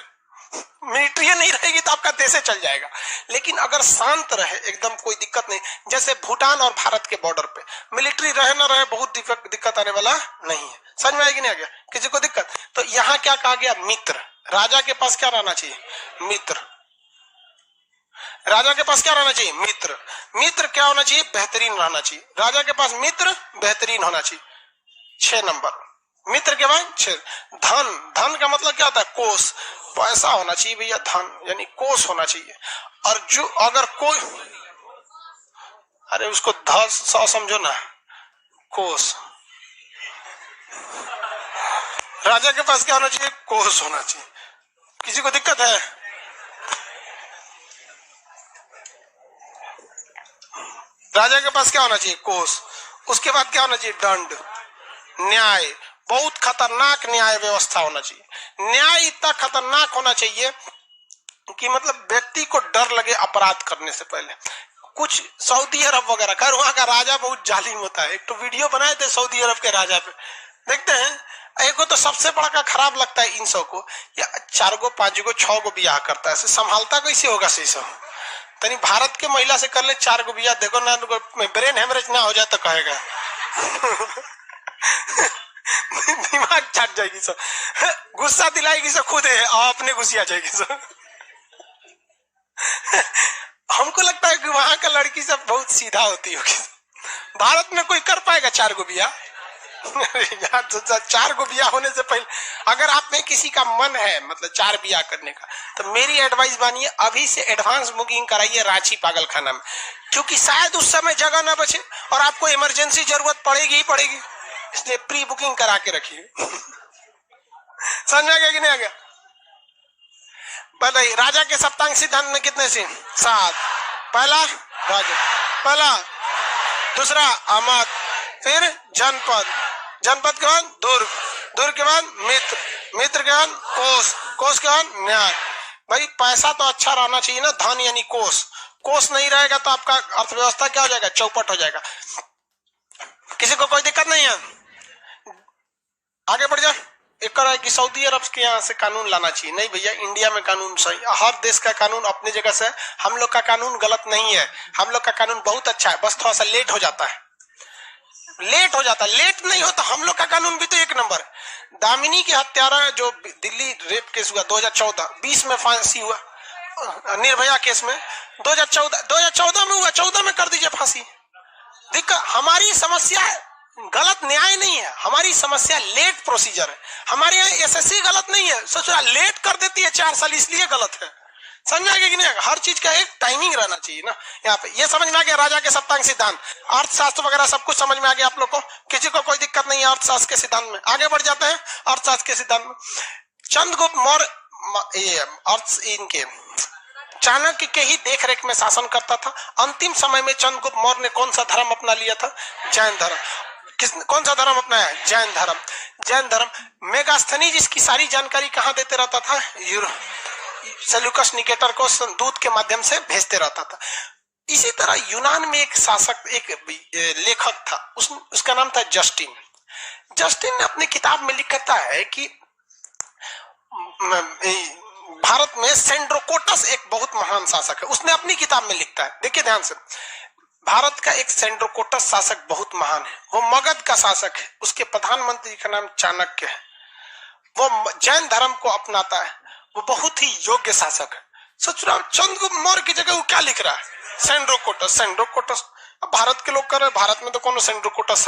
मिलिट्री नहीं रहेगी तो आपका देश चल जाएगा, लेकिन अगर शांत रहे एकदम कोई दिक्कत नहीं, जैसे भूटान और भारत के बॉर्डर पे मिलिट्री रहे ना रहे बहुत दिक्कत आने वाला नहीं है। समझ में आएगी नहीं? आ गया किसी को दिक्कत? तो यहाँ क्या कहा गया? मित्र। राजा के पास क्या रहना चाहिए? मित्र। राजा के पास क्या रहना चाहिए? मित्र। मित्र क्या होना चाहिए? बेहतरीन रहना चाहिए। राजा के पास मित्र बेहतरीन होना चाहिए। 6 नंबर मित्र के बाद 6। धन। धन का मतलब क्या होता है? कोष, पैसा होना चाहिए भैया, धन यानी कोष होना चाहिए। और जो अगर कोई, अरे उसको ध स समझो ना, कोष। राजा के पास क्या होना चाहिए? कोष होना चाहिए। किसी को दिक्कत है? राजा के पास क्या होना चाहिए? कोष। उसके बाद क्या होना चाहिए? दंड, न्याय। बहुत खतरनाक न्याय व्यवस्था होना चाहिए। न्याय इतना खतरनाक होना चाहिए कि मतलब व्यक्ति को डर लगे अपराध करने से पहले। कुछ सऊदी अरब वगैरह, खैर वहां का राजा बहुत जालिम होता है। एक तो वीडियो बनाए थे सऊदी अरब के राजा पे, देखते हैं। एक को तो सबसे बड़ा का खराब लगता है इन सब को, या 4 गो 5 गो 6 गो बियाह करता है, संभालता कैसे होगा सही सब? तनी भारत के महिला से कर ले 4 गो बियाह, देखो ना ब्रेन हेमरेज ना हो जाए तो कहेगा दिमाग छट जाएगी सब, गुस्सा दिलाएगी सब, खुद है अपने गुस्सा जाएगी सब। हमको लगता है कि वहां का लड़की सब बहुत सीधा होती होगी। भारत में कोई कर पाएगा 4 गो बियाह? यार तो 4 गो बियाह होने से पहले अगर आप में किसी का मन है मतलब 4 बियाह करने का, तो मेरी एडवाइस मानिए, अभी से एडवांस बुकिंग कराइए रांची पागल खाना में, क्योंकि शायद उस समय जगह ना बचे और आपको इमरजेंसी जरूरत पड़ेगी ही पड़ेगी, इसलिए प्री बुकिंग करा के रखिए। समझ आ गया कि नहीं आ गया? बताइए राजा के सप्तांग सिद्धांत में कितने सिंह? 7। पहला राजा, पहला, दूसरा अमत, फिर जनपद, जनपद के बाद दुर्ग, दुर्ग के बाद मित्र, मित्र के बाद कोष, कोष के बाद न्याय। भाई पैसा तो अच्छा रहना चाहिए ना, धन यानी कोष, कोष नहीं रहेगा तो आपका अर्थव्यवस्था क्या हो जाएगा? चौपट हो जाएगा। किसी को कोई दिक्कत नहीं है? आगे बढ़ जाए। एक है कि सऊदी अरब के यहाँ से कानून लाना चाहिए। नहीं भैया, इंडिया में कानून सही, हर देश का कानून अपनी जगह से, हम लोग का कानून गलत नहीं है, हम लोग का कानून बहुत अच्छा है, बस थोड़ा सा लेट हो जाता है, लेट हो जाता है। लेट नहीं होता, हम लोग का कानून भी तो एक नंबर। दामिनी के हत्यारा जो दिल्ली रेप केस हुआ 2014, 20 में फांसी हुआ, निर्भया केस में 2014 में हुआ, 14 में कर दीजिए फांसी। दिक्कत हमारी समस्या है, गलत न्याय नहीं है, हमारी समस्या लेट प्रोसीजर है। हमारे यहाँ एसएससी गलत नहीं है, सोचो लेट कर देती है 4 साल, इसलिए गलत है। समझ आ गया कि नहीं? हर चीज का एक टाइमिंग रहना चाहिए ना। यहाँ पे ये समझ में आ गया राजा के सप्तांग सिद्धांत, अर्थशास्त्र वगैरह सब कुछ समझ में आ गया आप लोग को? किसी को कोई दिक्कत नहीं है अर्थशास्त्र के सिद्धांत में? आगे बढ़ जाते हैं अर्थशास्त्र के सिद्धांत में। चंद्रगुप्त मौर्य अर्थ इनके चाणक्य के ही देखरेख में शासन करता था। अंतिम समय में चंद्रगुप्त मौर्य ने कौन सा धर्म अपना लिया था? जैन धर्म। कौन सा धर्म अपनाया? जैन धर्म। जैन धर्म। मेगास्थनीज इसकी सारी जानकारी कहाँ देते रहता था? सेल्यूकस निकेटर को दूत के माध्यम से भेजते रहता था। इसी तरह यूनान में एक शासक, एक लेखक था, उसका नाम था जस्टिन। जस्टिन ने अपनी किताब में लिखता है कि भारत में सेंड्रोकोटस एक बहुत महान शासक है। उसने अपनी किताब में लिखता है, देखिए ध्यान से, भारत का एक सेंड्रोकोटस शासक बहुत महान है, वो मगध का शासक है, उसके प्रधानमंत्री का नाम चाणक्य है, वो जैन धर्म को अपनाता है, वो बहुत ही योग्य शासक है। सोच रहा हूं चंद्रगुप्त मौर्य की जगह वो क्या लिख रहा है? सेंड्रोकोटस। सेंड्रोकोटस अब भारत के लोग कर रहे, भारत में तो कौन सेंड्रोकोटस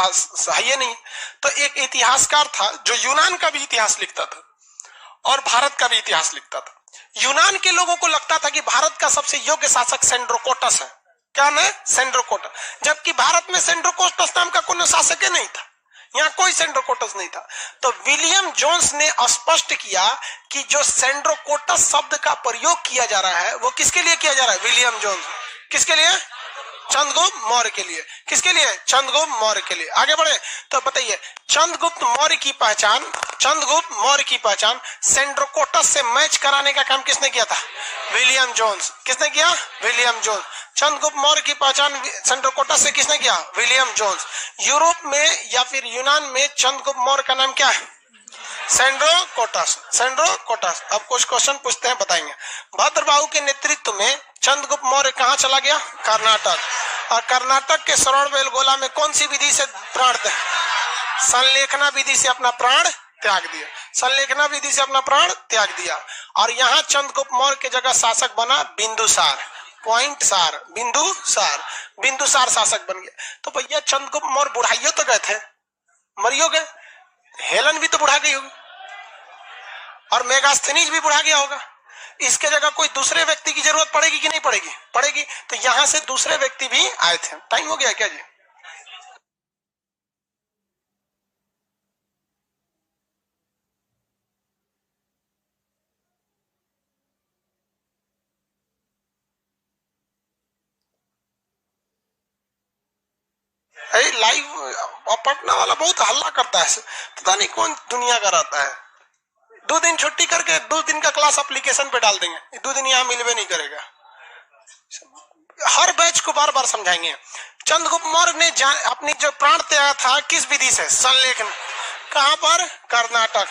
है नहीं। तो एक इतिहासकार था जो यूनान का भी इतिहास लिखता था और भारत का भी इतिहास लिखता था। यूनान के लोगों को लगता था कि भारत का सबसे योग्य शासक सेंड्रोकोटस है। क्या नाम? सेंड्रोकोटस। जबकि भारत में सेंड्रोकोटस नाम का कोई शासक ही नहीं था, यहाँ कोई सेंड्रोकोटस नहीं था। तो विलियम जोन्स ने स्पष्ट किया कि जो सेंड्रोकोटस शब्द का प्रयोग किया जा रहा है वो किसके लिए किया जा रहा है? William Jones. किसके लिए? चंद्रगुप्त मौर्य के लिए। किसके लिए? चंद्रगुप्त मौर्य के लिए। आगे बढ़े तो बताइए, चंद्रगुप्त मौर्य की पहचान, चंद्रगुप्त मौर्य की पहचान सेंड्रोकोटस से मैच कराने का काम किसने किया था? William Jones. किसने किया? William Jones. चंद्रगुप्त मौर्य की पहचान सेंड्रोकोटस से किसने किया? William Jones. यूरोप में या फिर यूनान में चंद्रगुप्त मौर्य का नाम क्या है? सेंड्रोकोटस। सेंड्रोकोटस। अब कुछ क्वेश्चन पूछते हैं, बताएंगे। भद्रबाहु के नेतृत्व में चंद्रगुप्त मौर्य कहाँ चला गया? कर्नाटक। और कर्नाटक के श्रवणबेलगोला में कौन सी विधि से प्राण, संलेखना विधि से अपना प्राण त्याग दिया? संलेखना विधि से अपना प्राण त्याग दिया। और यहाँ चंद्रगुप्त मौर्य की जगह शासक बना बिंदुसार। पॉइंट सार, बिंदुसार। बिंदुसार शासक बन गया। तो भैया चंद्रगुप्त मौर्य बुढ़ाइयों तो गए थे, मरियो गए, हेलन भी तो बुढ़ा गई होगी और मेगास्थनीज भी बुढ़ा गया होगा। इसके जगह कोई दूसरे व्यक्ति की जरूरत पड़ेगी कि नहीं पड़ेगी? पड़ेगी। तो यहां से दूसरे व्यक्ति भी आए थे। टाइम हो गया क्या जी? लाइव पटना वाला बहुत हल्ला करता है, पता नहीं कौन दुनिया का रहता है। 2 दिन छुट्टी करके 2 दिन का क्लास एप्लीकेशन पे डाल देंगे, 2 दिन यहाँ मिलवे नहीं करेगा। हर बैच को बार बार समझाएंगे। चंद्रगुप्त मौर्य ने अपनी जो प्राण त्यागा था किस विधि से? संलेखन। कहां पर? कर्नाटक।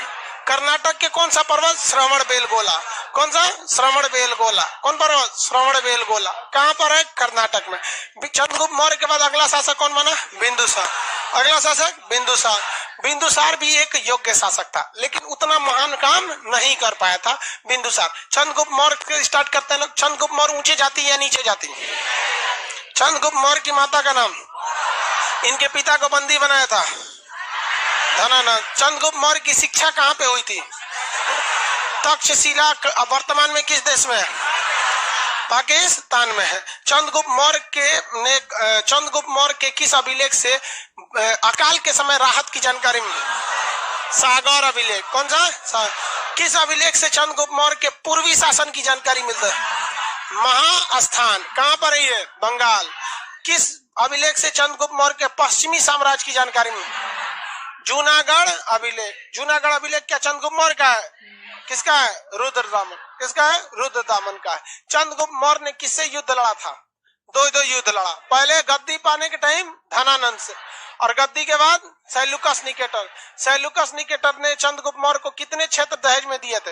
कर्नाटक के कौन सा पर्वत? श्रवणबेलगोला। कौन सा? श्रवणबेलगोला। कौन पर्वत? श्रवणबेलगोला। कहां पर है? कर्नाटक में। चंद्रगुप्त मौर्य के बाद अगला शासक कौन बना? बिंदुसार। अगला शासक बिंदुसार। बिंदुसार भी एक योग्य शासक था, लेकिन उतना महान काम नहीं कर पाया था बिंदुसार। चंद्रगुप्त मौर्य स्टार्ट करते हैं लोग। चंद्रगुप्त मौर्य ऊंचे जाति या नीचे जाति? चंद्रगुप्त मौर्य की माता का नाम? इनके पिता को बंदी बनाया था धनानंद। चंद्रगुप्त मौर्य की शिक्षा कहाँ पे हुई थी? तक्षशिला। वर्तमान में किस देश में है? पाकिस्तान में है। चंद्रगुप्त मौर्य के किस अभिलेख से अकाल के समय राहत की जानकारी मिली? सागौर अभिलेख। कौन सा? किस अभिलेख से चंद्रगुप्त मौर्य के पूर्वी शासन की जानकारी मिलता है? महास्थान। कहां पर है ये? बंगाल। किस अभिलेख से चंद्रगुप्त मौर्य के पश्चिमी साम्राज्य की जानकारी मिलती है? जूनागढ़ अभिलेख। जूनागढ़ अभिलेख क्या चंद्रगुप्त मौर्य का है? किसका है? रुद्रदामन। किसका है? रुद्रदामन का है। चंद्रगुप्त मौर्य ने किससे युद्ध लड़ा था? दो युद्ध लड़ा। पहले गद्दी पाने के टाइम धनानंद से, और गद्दी के बाद सेल्यूकस निकेटर। सेल्यूकस निकेटर ने चंद्रगुप्त मौर्य को कितने क्षेत्र दहेज में दिए थे?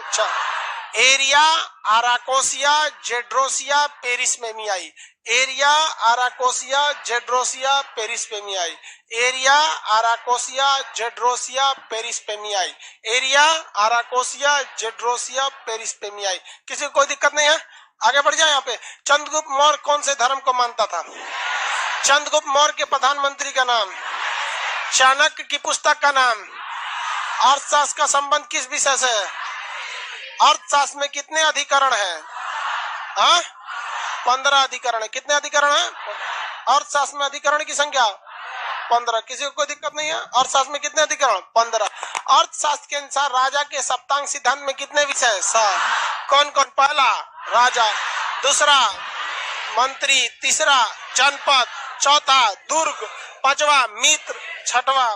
एरिया, आराकोसिया, जेड्रोसिया, पेरिसमेमियाई। एरिया, आराकोसिया, जेड्रोसिया, पेरिसमेमियाई। एरिया, आराकोसिया, जेड्रोसिया, पेरिसमेमियाई। एरिया, आराकोसिया, जेड्रोसिया, पेरिसमेमियाई। किसी को कोई दिक्कत नहीं है? आगे बढ़ जाए। यहाँ पे चंद्रगुप्त मौर्य कौन से धर्म को मानता था? चंद्रगुप्त मौर्य के प्रधानमंत्री का नाम, चाणक्य की पुस्तक का नाम, अर्थशास्त्र का संबंध किस विषय से है? अर्थशास्त्र में कितने अधिकरण है? 15 अधिकरण है। कितने अधिकरण है? अर्थशास्त्र में अधिकरण की संख्या 15। किसी को कोई दिक्कत नहीं है? अर्थशास्त्र में कितने अधिकरण? 15। अर्थशास्त्र के अनुसार राजा के सप्तांग सिद्धांत में कितने विषय? 7। कौन कौन? पहला राजा, दूसरा मंत्री, तीसरा जनपद, चौथा दुर्ग, पांचवा मित्र, छठवा,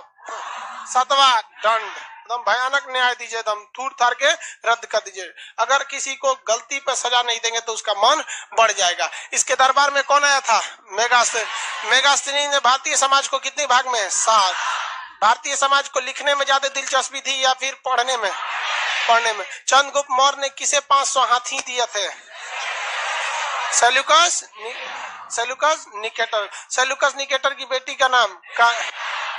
सातवां दंड। एकदम भयानक न्याय दीजिए, एकदम थूर थार के रद्द कर दीजिए। अगर किसी को गलती पर सजा नहीं देंगे तो उसका मन बढ़ जाएगा। इसके दरबार में कौन आया था? मेगास्थनीज ने भारतीय समाज को कितने भाग में? 7। भारतीय समाज को लिखने में ज्यादा दिलचस्पी थी या फिर पढ़ने में? चंद्रगुप्त मौर्य ने किसे 500 हाथी दिए थे? Seleucus Nicator. सेल्यूकस निकेटर की बेटी का नाम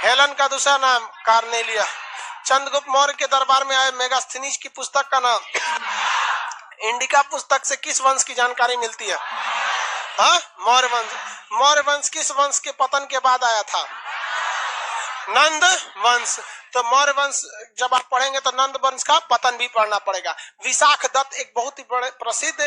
हेलन, का दूसरा नाम कार्नेलिया। चंद्रगुप्त मौर्य के दरबार में आए मेगास्थनीज की पुस्तक का नाम। इंडिका पुस्तक से किस वंश की जानकारी मिलती है? मौर्य वंश। मौर्य वंश किस वंश के पतन के बाद आया था? नंद वंश। तो मौर्य वंश जब आप पढ़ेंगे तो नंद वंश का पतन भी पढ़ना पड़ेगा। विशाख दत्त एक बहुत ही बड़े प्रसिद्ध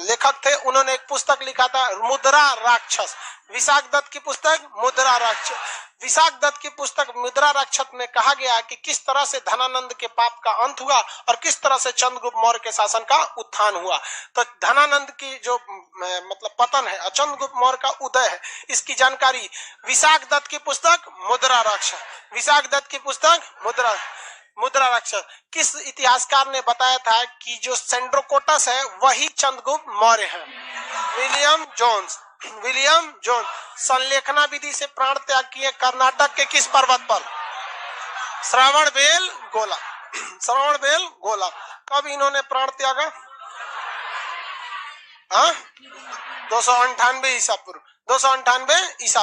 लेखक थे। उन्होंने एक पुस्तक लिखा था मुद्रा राक्षस। विशाख दत्त की पुस्तक मुद्रा राक्षस। विशाख दत्त की पुस्तक मुद्रा राक्षस में कहा गया कि किस तरह से धनानंद के पाप का अंत हुआ और किस तरह से चंद्रगुप्त मौर्य के शासन का उत्थान हुआ। तो धनानंद की जो मतलब पतन है और चंद्रगुप्त मौर्य का उदय है, इसकी जानकारी विशाख दत्त की पुस्तक मुद्रा राक्षस। विशाख दत्त की पुस्तक मुद्रा राक्षस। किस इतिहासकार ने बताया था कि जो सेंड्रोकोटस है वही चंद्रगुप्त मौर्य है? William Jones. संलेखना विधि से प्राण त्याग किए कर्नाटक के किस पर्वत पर? श्रवणबेल गोला। कब इन्होंने प्राण त्यागा? 298 ईसा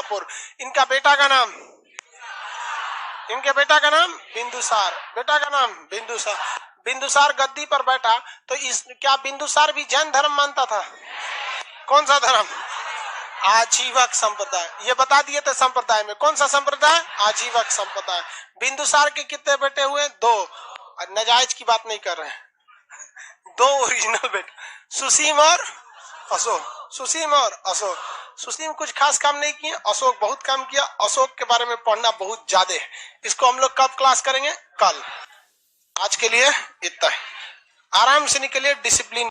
पूर्व। इनके बेटा का नाम बिंदुसार। बिंदुसार गद्दी पर बैठा तो क्या बिंदुसार भी जैन धर्म मानता था? कौन सा धर्म? आजीवक संप्रदाय। ये बता दिए थे संप्रदाय में। कौन सा संप्रदाय? आजीवक संप्रदाय। बिंदुसार के कितने बेटे हुए? 2। नजायज की बात नहीं कर रहे हैं, 2 ओरिजिनल बेटे, सुसीम और अशोक। सुसीम कुछ खास काम नहीं किए, अशोक बहुत काम किया। अशोक के बारे में पढ़ना बहुत ज्यादा है। इसको हम लोग कब क्लास करेंगे? कल। आज के लिए इतना है। आराम से निकलिए, डिसिप्लिन